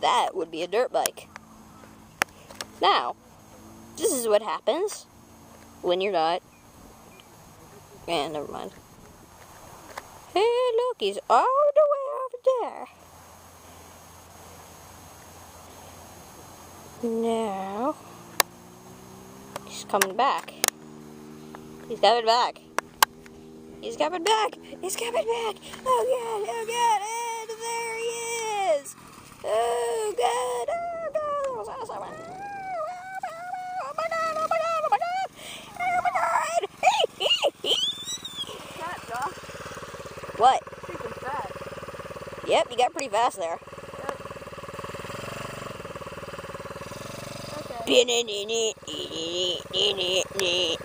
That would be a dirt bike. Now, this is what happens when you're not... Man, never mind. Hey, look, he's all the way over there. Now, he's coming back. He's coming back. He's coming back. He's coming back. Oh, God. Oh, God. And there he is. Oh, God. Oh, God. That was awesome. Oh, my God. Oh, my God. Oh, my God. Oh, my God. Cat, Josh. What? Super fast. Yep, you got pretty fast there. Okay.